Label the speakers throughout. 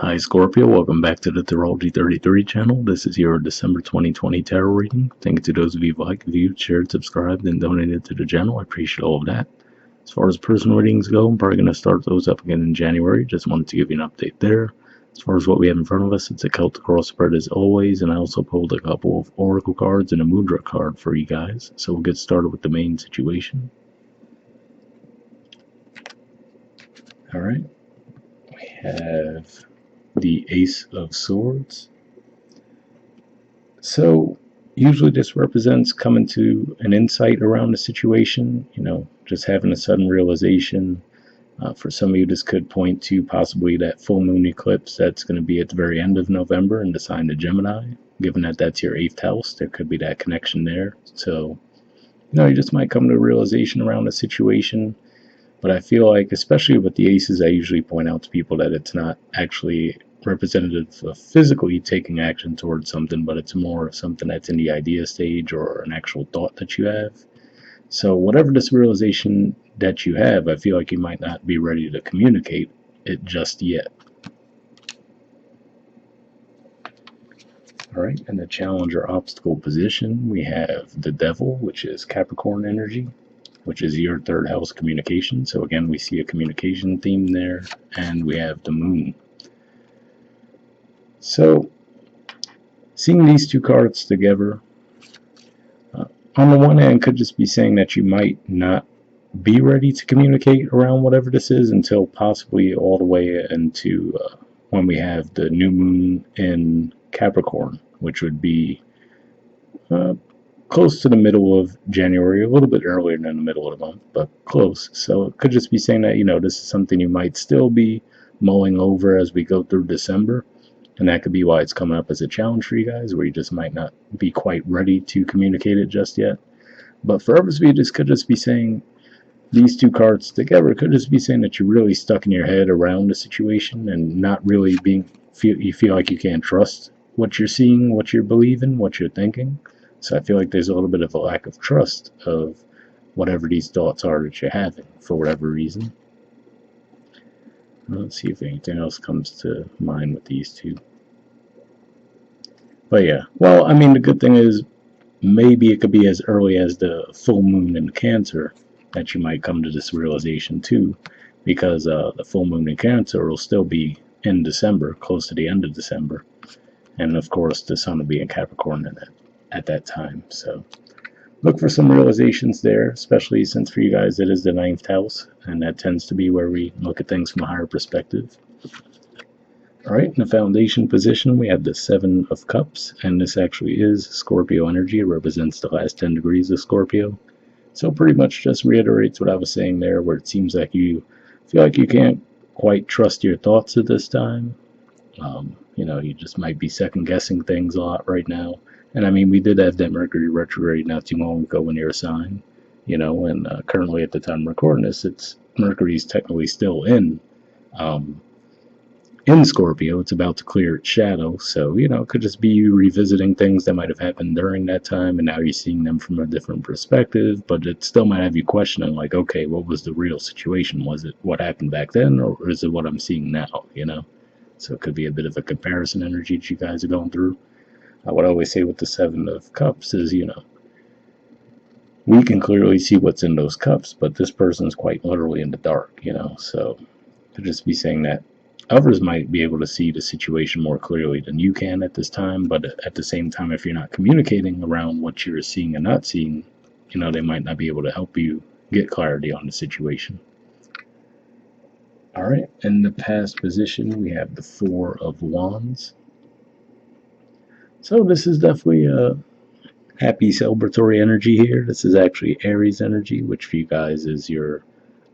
Speaker 1: Hi Scorpio, welcome back to the Astrology 33 channel. This is your December 2020 tarot reading. Thank you to those of you who liked, viewed, shared, subscribed, and donated to the channel. I appreciate all of that. As far as personal readings go, I'm probably going to start those up again in January. Just wanted to give you an update there. As far as what we have in front of us, it's a Celtic cross spread as always, and I also pulled a couple of Oracle cards and a Mudra card for you guys. So we'll get started with the main situation. Alright, we have the Ace of Swords. So usually this represents coming to an insight around the situation, just having a sudden realization. For some of you, this could point to possibly that full moon eclipse that's going to be at the very end of November in the sign of Gemini. Given that that's your 8th house, there could be that connection there. So, you just might come to a realization around the situation. But I feel like, especially with the aces, I usually point out to people that it's not actually representative of physically taking action towards something, but it's more of something that's in the idea stage or an actual thought that you have. So whatever this realization that you have, I feel like you might not be ready to communicate it just yet. All right, in the challenge or obstacle position, we have the Devil, which is Capricorn energy, which is your 3rd house communication. So again, we see a communication theme there, and we have the Moon. So seeing these two cards together, on the one hand, could just be saying that you might not be ready to communicate around whatever this is until possibly all the way into when we have the new moon in Capricorn, which would be close to the middle of January, a little bit earlier than the middle of the month, but close. So it could just be saying that, this is something you might still be mulling over as we go through December. And that could be why it's coming up as a challenge for you guys, where you just might not be quite ready to communicate it just yet. But for others of you, this could just be saying, these two cards together could just be saying that you're really stuck in your head around the situation and not really you feel like you can't trust what you're seeing, what you're believing, what you're thinking. So I feel like there's a little bit of a lack of trust of whatever these thoughts are that you're having for whatever reason. Let's see if anything else comes to mind with these two. But yeah, well, I mean, the good thing is maybe it could be as early as the full moon in Cancer that you might come to this realization too, because the full moon in Cancer will still be in December, close to the end of December. And of course, the sun will be in Capricorn at that time. So look for some realizations there, especially since for you guys it is the 9th house, and that tends to be where we look at things from a higher perspective. Alright, in the foundation position, we have the 7 of Cups, and this actually is Scorpio energy. It represents the last 10 degrees of Scorpio. So pretty much just reiterates what I was saying there, where it seems like you feel like you can't quite trust your thoughts at this time. You just might be second-guessing things a lot right now. And I mean, we did have that Mercury retrograde not too long ago in your sign, and currently at the time of recording this, Mercury's technically still in Scorpio. It's about to clear its shadow, so it could just be you revisiting things that might have happened during that time, and now you're seeing them from a different perspective. But it still might have you questioning, like, okay, what was the real situation? Was it what happened back then, or is it what I'm seeing now? So it could be a bit of a comparison energy that you guys are going through. What I always say with the 7 of Cups is, we can clearly see what's in those cups, but this person's quite literally in the dark. So could just be saying that others might be able to see the situation more clearly than you can at this time, but at the same time, if you're not communicating around what you're seeing and not seeing, they might not be able to help you get clarity on the situation. Alright, in the past position, we have the 4 of Wands. So this is definitely a happy celebratory energy here. This is actually Aries energy, which for you guys is your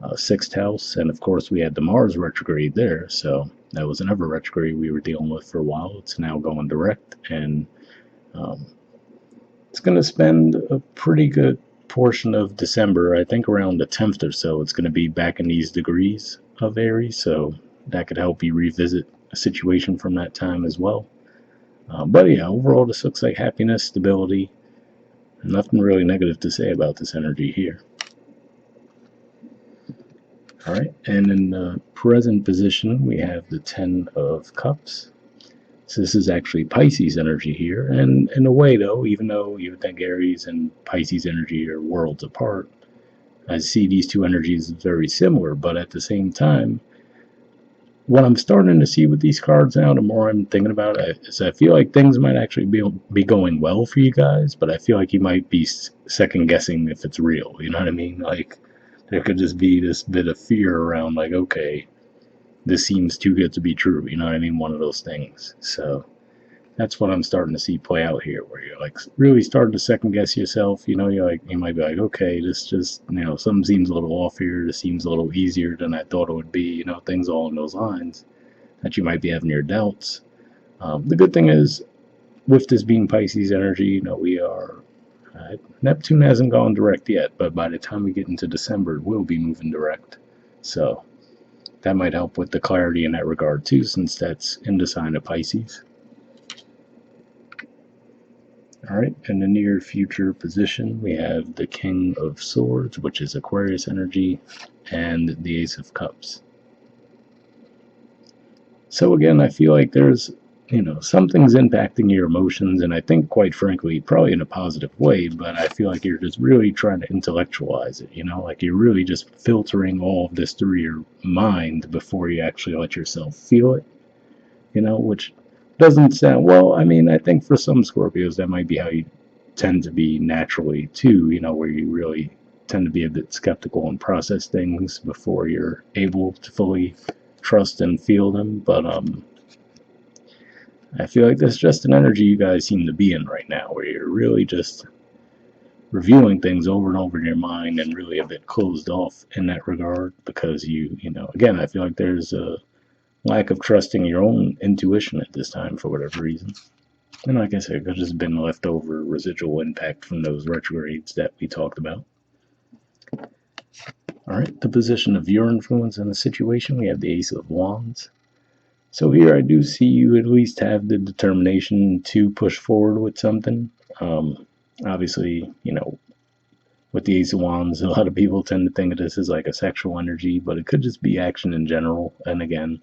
Speaker 1: 6th house, and of course we had the Mars retrograde there, so that was another retrograde we were dealing with for a while. It's now going direct, and it's going to spend a pretty good portion of December. I think around the 10th or so it's going to be back in these degrees of Aries, so that could help you revisit a situation from that time as well. But yeah, overall this looks like happiness, stability. Nothing really negative to say about this energy here. All right, and in the present position, we have the Ten of Cups. So this is actually Pisces energy here, and in a way, though, even though you would think Aries and Pisces energy are worlds apart, I see these two energies as very similar, but at the same time, what I'm starting to see with these cards now, the more I'm thinking about it, is I feel like things might actually be going well for you guys, but I feel like you might be second guessing if it's real. You know what I mean? Like, there could just be this bit of fear around, like, okay, this seems too good to be true. You know what I mean? One of those things. So that's what I'm starting to see play out here, where you're like really starting to second guess yourself. You know, you might be like, okay, this just, something seems a little off here. This seems a little easier than I thought it would be. Things along those lines that you might be having your doubts. The good thing is, with this being Pisces energy, we are. Neptune hasn't gone direct yet, but by the time we get into December, it will be moving direct. So that might help with the clarity in that regard too, since that's in the sign of Pisces. All right, in the near future position, we have the King of Swords, which is Aquarius energy, and the Ace of Cups. So again, I feel like there's, something's impacting your emotions, and I think, quite frankly, probably in a positive way, but I feel like you're just really trying to intellectualize it, like you're really just filtering all of this through your mind before you actually let yourself feel it, which doesn't sound, well, I mean, I think for some Scorpios, that might be how you tend to be naturally, too, where you really tend to be a bit skeptical and process things before you're able to fully trust and feel them, but I feel like that's just an energy you guys seem to be in right now, where you're really just reviewing things over and over in your mind and really a bit closed off in that regard because again, I feel like there's a lack of trusting your own intuition at this time for whatever reason. And like I said, it could just been leftover residual impact from those retrogrades that we talked about. All right, the position of your influence in the situation, we have the Ace of Wands. So here I do see you at least have the determination to push forward with something. Obviously, with the Ace of Wands, a lot of people tend to think of this as like a sexual energy, but it could just be action in general. And again,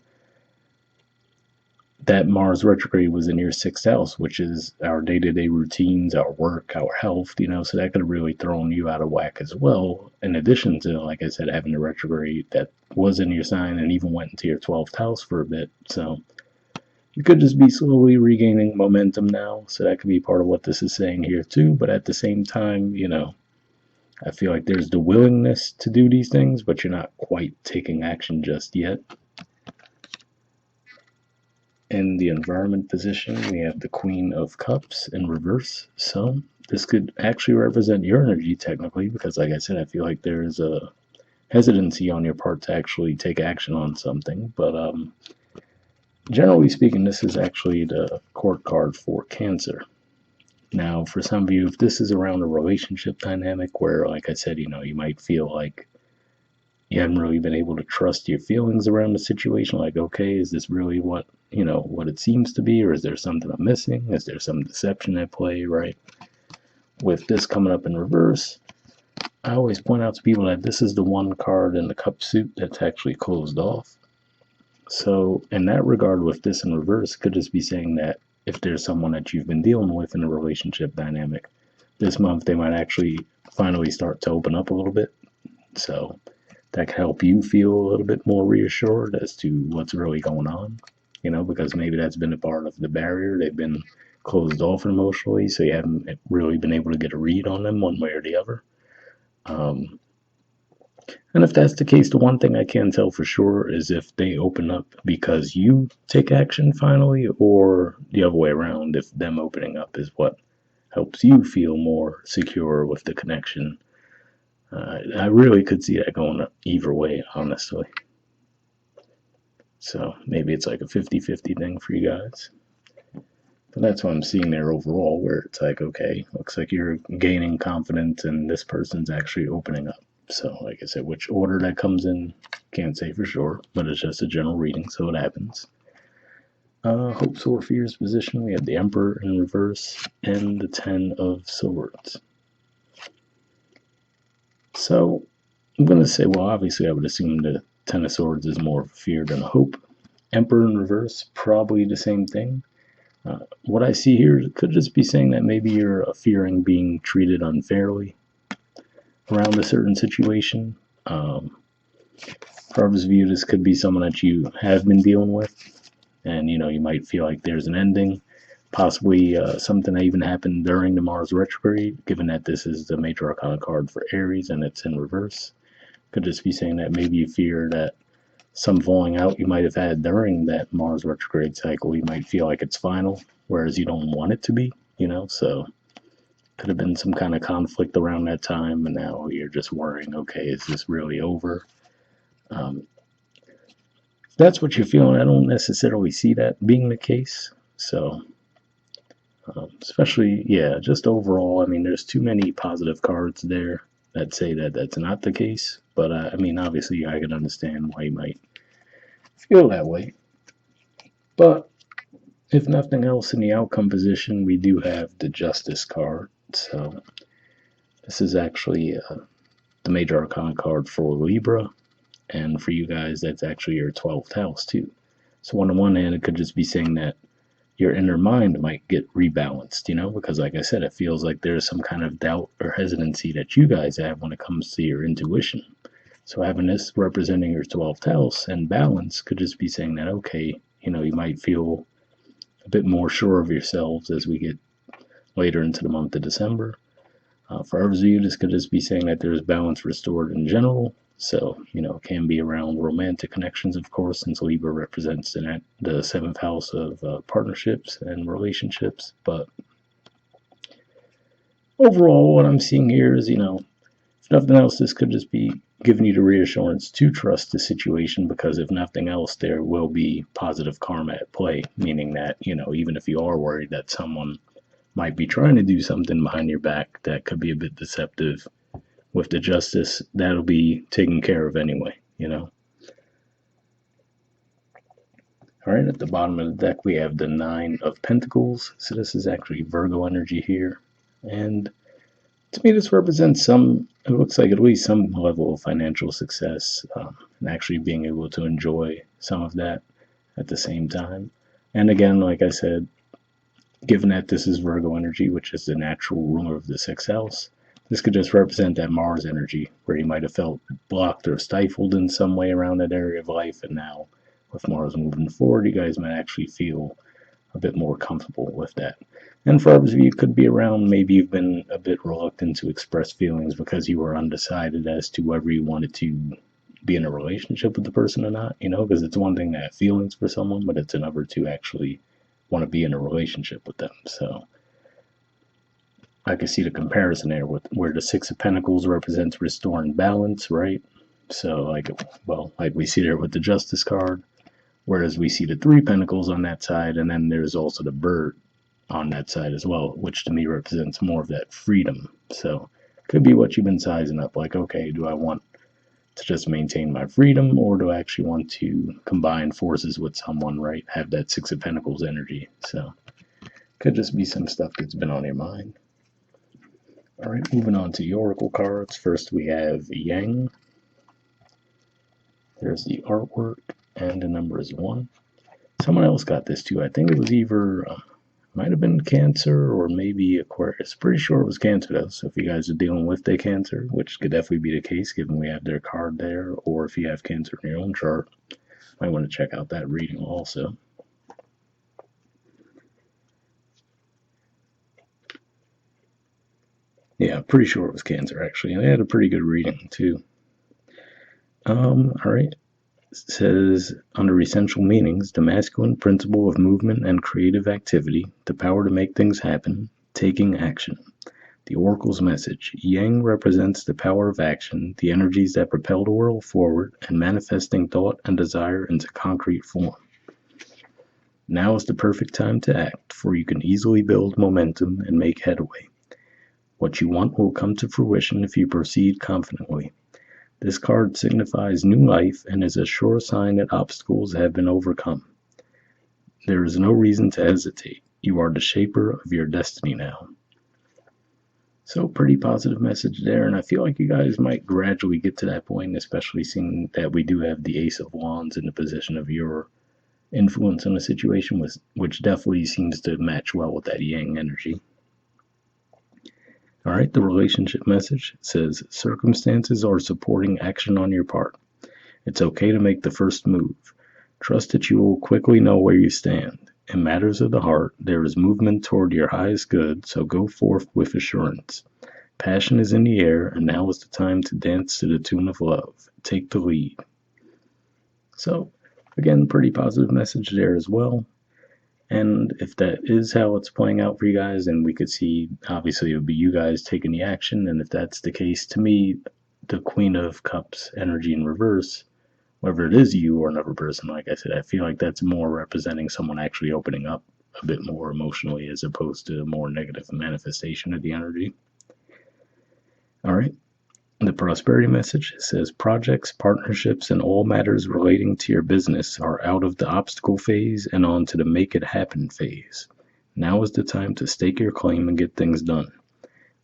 Speaker 1: that Mars retrograde was in your sixth house, which is our day-to-day routines, our work, our health, so that could have really thrown you out of whack as well, in addition to, like I said, having the retrograde that was in your sign and even went into your 12th house for a bit. So you could just be slowly regaining momentum now, so that could be part of what this is saying here too, but at the same time, I feel like there's the willingness to do these things, but you're not quite taking action just yet. In the environment position, we have the Queen of Cups in reverse. So this could actually represent your energy technically, because like I said, I feel like there's a hesitancy on your part to actually take action on something. But generally speaking, this is actually the court card for Cancer. Now, for some of you, if this is around a relationship dynamic where, like I said, you might feel like you haven't really been able to trust your feelings around the situation, like, okay, is this really what it seems to be, or is there something I'm missing? Is there some deception at play, right? With this coming up in reverse, I always point out to people that this is the one card in the cup suit that's actually closed off. So in that regard, with this in reverse, could just be saying that if there's someone that you've been dealing with in a relationship dynamic, this month they might actually finally start to open up a little bit. So that can help you feel a little bit more reassured as to what's really going on, because maybe that's been a part of the barrier. They've been closed off emotionally, so you haven't really been able to get a read on them one way or the other. And if that's the case, the one thing I can tell for sure is if they open up because you take action finally, or the other way around, if them opening up is what helps you feel more secure with the connection. I really could see that going either way, honestly. So maybe it's like a 50-50 thing for you guys. But that's what I'm seeing there overall, where it's like, okay, looks like you're gaining confidence and this person's actually opening up. So, like I said, which order that comes in, can't say for sure, but it's just a general reading, so it happens. Hopes or Fears position, we have the Emperor in reverse and the Ten of Swords. So I'm going to say, well, obviously I would assume that Ten of Swords is more of a fear than a hope. Emperor in reverse, probably the same thing. What I see here could just be saying that maybe you're fearing being treated unfairly around a certain situation. Proverbs view, this could be someone that you have been dealing with, and you might feel like there's an ending, possibly something that even happened during the Mars retrograde, given that this is the major arcana card for Aries and it's in reverse. Could just be saying that maybe you fear that some falling out you might have had during that Mars retrograde cycle, you might feel like it's final, whereas you don't want it to be, so could have been some kind of conflict around that time, and now you're just worrying, okay, is this really over? If that's what you're feeling, I don't necessarily see that being the case. So, especially, just overall, there's too many positive cards there that say that that's not the case. But, obviously, I can understand why you might feel that way. But, if nothing else, in the outcome position, we do have the Justice card. So, this is actually the major arcana card for Libra. And for you guys, that's actually your 12th house, too. So, on the one hand, it could just be saying that your inner mind might get rebalanced, because like I said, it feels like there's some kind of doubt or hesitancy that you guys have when it comes to your intuition. So having this representing your 12th house and balance could just be saying that, okay, you might feel a bit more sure of yourselves as we get later into the month of December. For others of you, this could just be saying that there's balance restored in general. So, it can be around romantic connections, of course, since Libra represents the 7th house of partnerships and relationships. But overall, what I'm seeing here is, if nothing else, this could just be giving you the reassurance to trust the situation, because if nothing else, there will be positive karma at play, meaning that, even if you are worried that someone might be trying to do something behind your back that could be a bit deceptive, with the Justice, that'll be taken care of anyway, All right, at the bottom of the deck, we have the 9 of Pentacles. So this is actually Virgo energy here. And to me, this represents it looks like at least some level of financial success, and actually being able to enjoy some of that at the same time. And again, like I said, given that this is Virgo energy, which is the natural ruler of the 6th house, this could just represent that Mars energy, where you might have felt blocked or stifled in some way around that area of life, and now with Mars moving forward, you guys might actually feel a bit more comfortable with that. And for others of you, it could be around maybe you've been a bit reluctant to express feelings because you were undecided as to whether you wanted to be in a relationship with the person or not, because it's one thing to have feelings for someone, but it's another to actually want to be in a relationship with them. So I can see the comparison there with where the 6 of Pentacles represents restoring balance, right? So like we see there with the Justice card, whereas we see the 3 of Pentacles on that side, and then there's also the Bird on that side as well, which to me represents more of that freedom. So could be what you've been sizing up, like, okay, do I want to just maintain my freedom, or do I actually want to combine forces with someone, right? Have that 6 of Pentacles energy. So could just be some stuff that's been on your mind. All right, moving on to the Oracle cards. First, we have Yang. There's the artwork, and the number is 1. Someone else got this too. I think it was either, might have been Cancer or maybe Aquarius. Pretty sure it was Cancer though. So if you guys are dealing with the Cancer, which could definitely be the case given we have their card there, or if you have Cancer in your own chart, might want to check out that reading also. Yeah, pretty sure it was Cancer actually. And they had a pretty good reading too. All right. It says, under essential meanings, the masculine principle of movement and creative activity, the power to make things happen, taking action. The Oracle's message: Yang represents the power of action, the energies that propel the world forward, and manifesting thought and desire into concrete form. Now is the perfect time to act, for you can easily build momentum and make headway. What you want will come to fruition if you proceed confidently. This card signifies new life and is a sure sign that obstacles have been overcome. There is no reason to hesitate. You are the shaper of your destiny now. So pretty positive message there, and I feel like you guys might gradually get to that point, especially seeing that we do have the Ace of Wands in the position of your influence on the situation, which definitely seems to match well with that Yang energy. All right, the relationship message says circumstances are supporting action on your part. It's okay to make the first move. Trust that you will quickly know where you stand. In matters of the heart, there is movement toward your highest good, so go forth with assurance. Passion is in the air, and now is the time to dance to the tune of love. Take the lead. So, again, pretty positive message there as well. And if that is how it's playing out for you guys, then we could see, obviously, it would be you guys taking the action. And if that's the case, to me, the Queen of Cups energy in reverse, whether it is you or another person, like I said, I feel like that's more representing someone actually opening up a bit more emotionally as opposed to a more negative manifestation of the energy. All right. The prosperity message says projects, partnerships, and all matters relating to your business are out of the obstacle phase and on to the make it happen phase. Now is the time to stake your claim and get things done.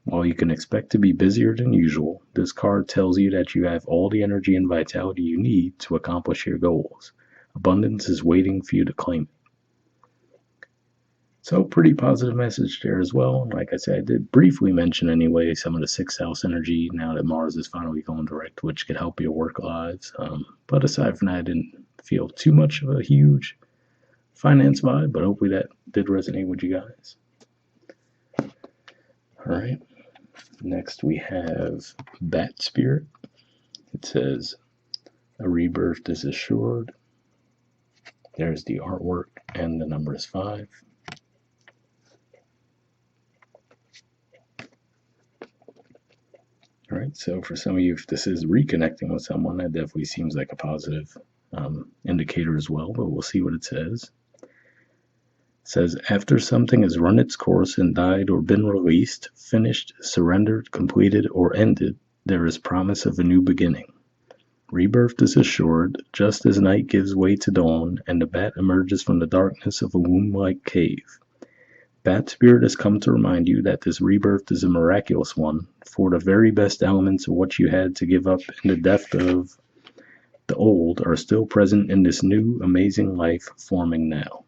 Speaker 1: While you can expect to be busier than usual, this card tells you that you have all the energy and vitality you need to accomplish your goals. Abundance is waiting for you to claim it. So pretty positive message there as well. Like I said, I did briefly mention anyway some of the sixth house energy now that Mars is finally going direct, which could help your work lives. But aside from that, I didn't feel too much of a huge finance vibe, but hopefully that did resonate with you guys. All right. Next we have Bat Spirit. It says, a rebirth is assured. There's the artwork, and the number is 5. All right, so for some of you, if this is reconnecting with someone, that definitely seems like a positive indicator as well, but we'll see what it says. It says, after something has run its course and died or been released, finished, surrendered, completed, or ended, there is promise of a new beginning. Rebirth is assured, just as night gives way to dawn, and the bat emerges from the darkness of a womb-like cave. Bat Spirit has come to remind you that this rebirth is a miraculous one, for the very best elements of what you had to give up in the depth of the old are still present in this new, amazing life forming now.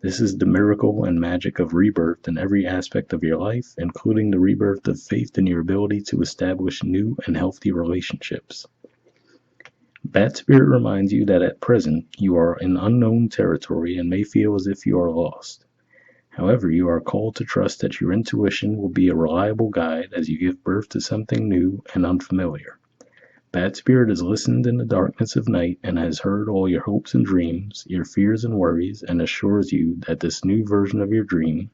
Speaker 1: This is the miracle and magic of rebirth in every aspect of your life, including the rebirth of faith in your ability to establish new and healthy relationships. Bat Spirit reminds you that at present you are in unknown territory and may feel as if you are lost. However, you are called to trust that your intuition will be a reliable guide as you give birth to something new and unfamiliar. Bat Spirit has listened in the darkness of night and has heard all your hopes and dreams, your fears and worries, and assures you that this new version of your dream,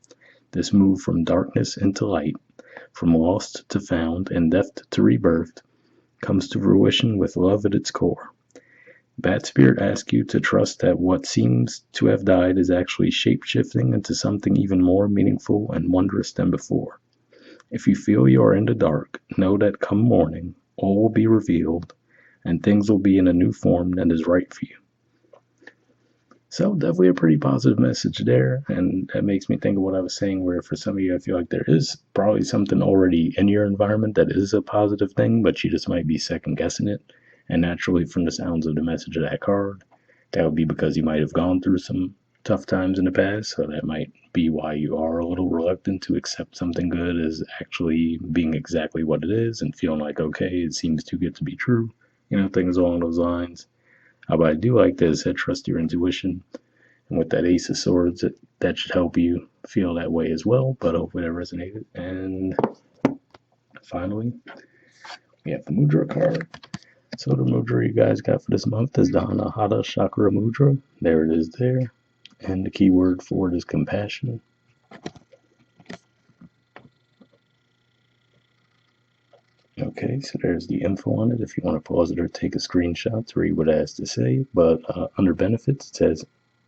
Speaker 1: this move from darkness into light, from lost to found, and death to rebirth, comes to fruition with love at its core. Bat Spirit asks you to trust that what seems to have died is actually shape-shifting into something even more meaningful and wondrous than before. If you feel you are in the dark, know that come morning, all will be revealed, and things will be in a new form that is right for you. So definitely a pretty positive message there, and that makes me think of what I was saying, where for some of you I feel like there is probably something already in your environment that is a positive thing, but you just might be second guessing it. And naturally, from the sounds of the message of that card, that would be because you might have gone through some tough times in the past, so that might be why you are a little reluctant to accept something good as actually being exactly what it is and feeling like, okay, it seems too good to be true, things along those lines. But I do like that it said trust your intuition, and with that Ace of Swords, that should help you feel that way as well, but hopefully that resonated. And finally, we have the Mudra card. So the mudra you guys got for this month is the Anahata Chakra mudra. There it is there. And the key word for it is compassion. Okay, so there's the info on it if you want to pause it or take a screenshot to read what it has to say. But under benefits, it says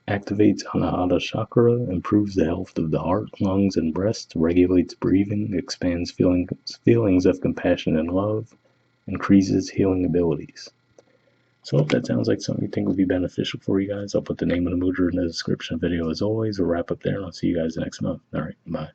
Speaker 1: activates Anahata Chakra, improves the health of the heart, lungs, and breast, regulates breathing, expands feelings of compassion and love, increases healing abilities. So if that sounds like something you think would be beneficial for you guys, I'll put the name of the mudra in the description of the video as always. We'll wrap up there, and I'll see you guys next month. All right, bye.